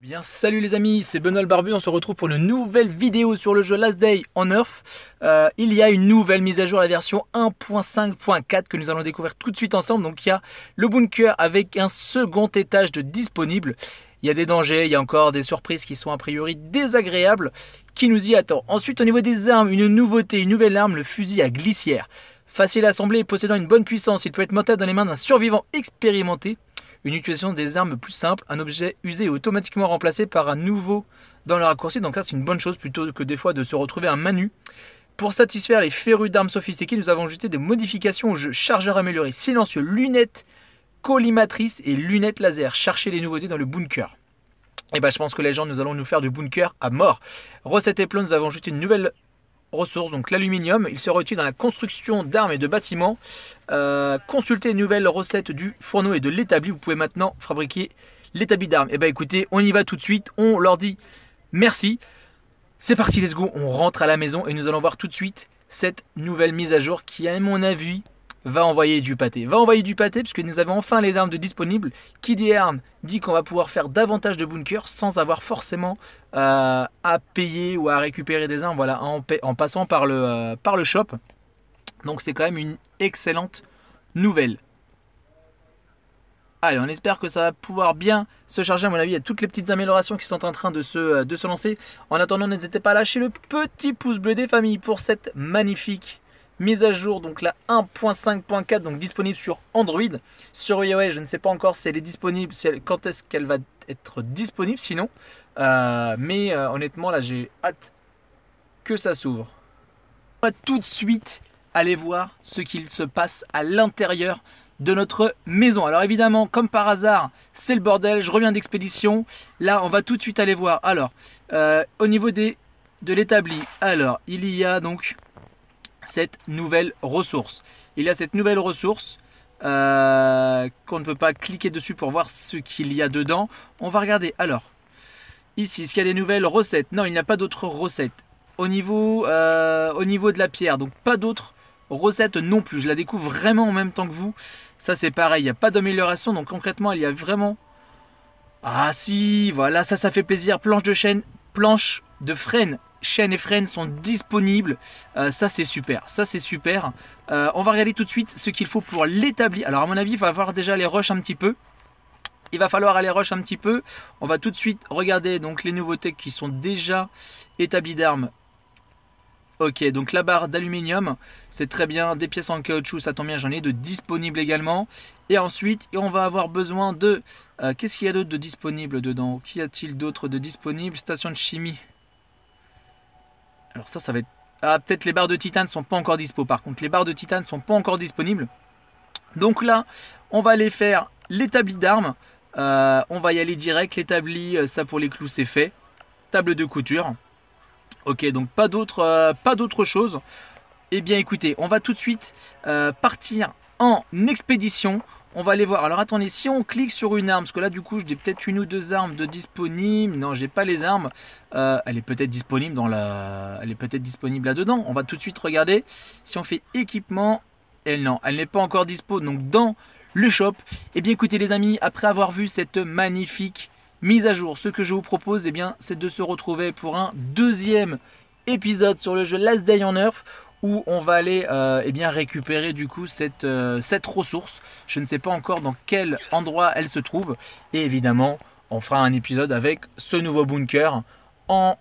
Bien, salut les amis, c'est Benoît le Barbu, on se retrouve pour une nouvelle vidéo sur le jeu Last Day on Earth. Il y a une nouvelle mise à jour, la version 1.5.4 que nous allons découvrir tout de suite ensemble. Donc il y a le bunker avec un second étage de disponible. Il y a des dangers, il y a encore des surprises qui sont a priori désagréables qui nous y attendent. Ensuite au niveau des armes, une nouveauté, une nouvelle arme, le fusil à glissière. Facile à assembler et possédant une bonne puissance, il peut être monté dans les mains d'un survivant expérimenté. Une utilisation des armes plus simple, un objet usé est automatiquement remplacé par un nouveau dans le raccourci. Donc ça c'est une bonne chose plutôt que des fois de se retrouver un manu. Pour satisfaire les férus d'armes sophistiquées, nous avons ajouté des modifications au jeu. Chargeur amélioré, silencieux, lunettes collimatrices et lunettes laser. Cherchez les nouveautés dans le bunker. Et je pense que les gens, nous allons nous faire du bunker à mort. Recette et plan, nous avons ajouté une nouvelle ressources, donc l'aluminium, il sera utile dans la construction d'armes et de bâtiments. Consultez les nouvelles recettes du fourneau et de l'établi, vous pouvez maintenant fabriquer l'établi d'armes. Et écoutez, on y va tout de suite, on leur dit merci. C'est parti, let's go, on rentre à la maison et nous allons voir tout de suite cette nouvelle mise à jour qui, à mon avis, va envoyer du pâté. Puisque nous avons enfin les armes de disponibles. Qui dit armes dit qu'on va pouvoir faire davantage de bunkers sans avoir forcément à payer ou à récupérer des armes, voilà, en passant par le shop. Donc c'est quand même une excellente nouvelle. Allez, on espère que ça va pouvoir bien se charger. À mon avis, il y a toutes les petites améliorations qui sont en train de se lancer. En attendant, n'hésitez pas à lâcher le petit pouce bleu des familles pour cette magnifique mise à jour, donc la 1.5.4, donc disponible sur Android. Sur iOS, je ne sais pas encore si elle est disponible, quand est-ce qu'elle va être disponible sinon. Mais honnêtement, là, j'ai hâte que ça s'ouvre. On va tout de suite aller voir ce qu'il se passe à l'intérieur de notre maison. Alors évidemment, comme par hasard, c'est le bordel. Je reviens d'expédition. Là, on va tout de suite aller voir. Alors, au niveau de l'établi, alors, il y a donc cette nouvelle ressource. Il y a cette nouvelle ressource qu'on ne peut pas cliquer dessus pour voir ce qu'il y a dedans. On va regarder. Alors, ici, est-ce qu'il y a des nouvelles recettes? Non, il n'y a pas d'autres recettes. Au niveau de la pierre, donc pas d'autres recettes non plus. Je la découvre vraiment en même temps que vous. Ça, c'est pareil. Il n'y a pas d'amélioration. Donc concrètement, il y a vraiment... Ah si, voilà, ça fait plaisir. Planche de chaîne, planche de frêne. Chaîne et freine sont disponibles. Ça c'est super, on va regarder tout de suite ce qu'il faut pour l'établi. Alors à mon avis, il va falloir déjà les rush un petit peu. On va tout de suite regarder donc les nouveautés qui sont déjà établies d'armes. Ok, donc la barre d'aluminium, c'est très bien. Des pièces en caoutchouc, ça tombe bien, j'en ai de disponibles également. Et ensuite, on va avoir besoin de... qu'est-ce qu'il y a d'autre de disponible dedans? Qu'y a-t-il d'autre de disponible? Station de chimie. Alors ça va être... Ah, peut-être les barres de titane ne sont pas encore dispo. Par contre, les barres de titane ne sont pas encore disponibles. Donc là, on va aller faire l'établi d'armes. On va y aller direct. L'établi, ça pour les clous, c'est fait. Table de couture. Ok, donc pas d'autre chose. Eh bien, écoutez, on va tout de suite partir en expédition. On va aller voir. Alors attendez, si on clique sur une arme, parce que là du coup j'ai peut-être une ou deux armes de disponibles. Non, j'ai pas les armes. Elle est peut-être disponible là-dedans. On va tout de suite regarder. Si on fait équipement, non, elle n'est pas encore dispo. Donc dans le shop. Eh bien écoutez les amis, après avoir vu cette magnifique mise à jour, ce que je vous propose, c'est de se retrouver pour un deuxième épisode sur le jeu Last Day on Earth, où on va aller récupérer du coup cette ressource. Je ne sais pas encore dans quel endroit elle se trouve. Et évidemment, on fera un épisode avec ce nouveau bunker. On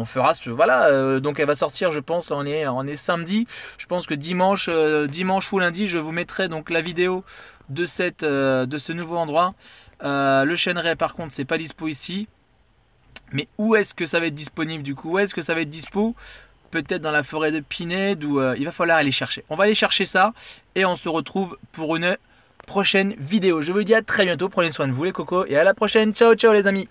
fera ce... Voilà, donc elle va sortir, je pense, là on est samedi. Je pense que dimanche ou lundi, je vous mettrai donc la vidéo de ce nouveau endroit. Le chêneret, par contre, c'est pas dispo ici. Mais où est-ce que ça va être disponible du coup? Où est-ce que ça va être dispo? Peut-être dans la forêt de Pinède où il va falloir aller chercher. On va aller chercher ça et on se retrouve pour une prochaine vidéo. Je vous dis à très bientôt, prenez soin de vous les cocos et à la prochaine. Ciao ciao les amis.